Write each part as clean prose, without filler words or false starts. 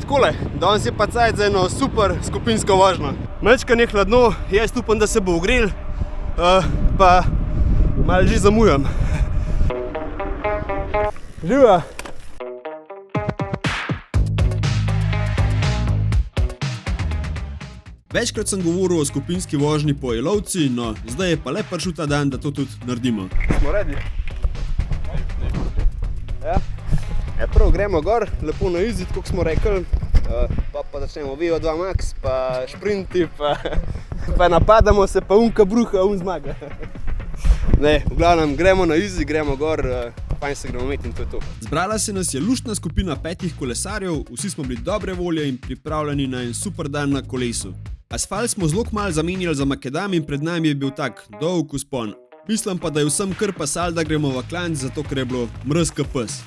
Takole, danes je pa cajt za eno super skupinsko vožnjo. Malčkanje je hladno, jaz upam, da se bo ogrel, pa malo že zamujam. Živijo! Večkrat sem govoril o skupinski vožnji po Jelovci, no zdaj je pa le prišel ta dan, da to tudi naredimo. Smo ready? Ja. Prav gremo gor, lepo na easy, kot smo rekli, pa začnemo VO2 max, pa šprinti, pa napadamo se, pa unka bruha, zmaga. Ne, v glavnem gremo na easy, gremo gor, fajn se gremo imeti in to je to. Zbrala se nas je luštna skupina 5 kolesarjev, vsi smo bili dobre volje in pripravljeni na en super dan na kolesu. Asfalt smo zelo kmalu zamenjali za makadam in pred nami je bil tak dolg vzpon. Mislim pa, da je vsem kar pasal, da gremo v klanc, zato ker je bilo mrz ka pes.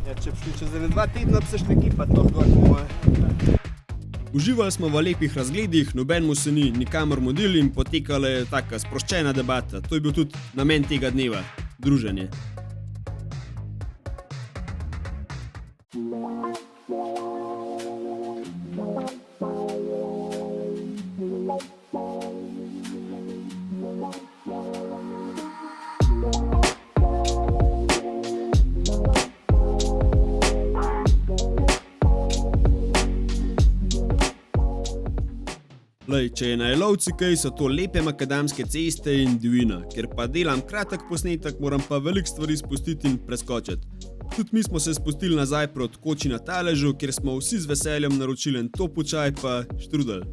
Ja, če bi šli čez 2 tedna, bi se šli kipati, to gor po moje. Uživali smo v lepih razgledih, nobenemu se ni nikamor mudil in potekala je taka sproščena debata. To je bil tudi namen tega dneva, druženje. Lej, če je na Jelovci kaj, so to lepe makadamske ceste in divjina. Ker pa delam kratek posnetek, moram pa veliko stvari spustiti in preskočiti. Tudi mi smo se spustili nazaj proti koči na Taležu, kjer smo vsi z veseljem naročili en topu čaj pa štrudel.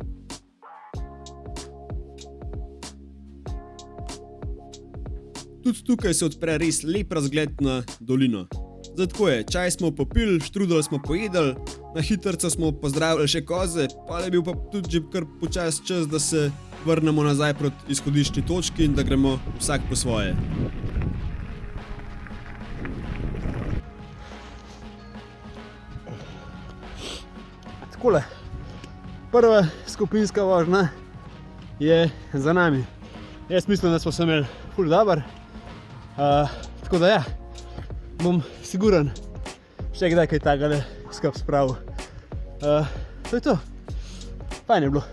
Tudi tukaj se odpre res lep razgled na dolino. Zdaj tako je, čaj smo popili, štrudel smo pojedli, na hitrco smo pozdravili še koze, pa je bil pa tudi že kar počas čas, da se vrnemo nazaj proti izhodiščni točki in da gremo vsak po svoje. Takole, prva skupinska vožnja je za nami. Jaz mislim, da smo se imeli ful dober, tako da ja, bom siguren še kdaj kaj takega skup spravil. To je to. Fajn je bilo.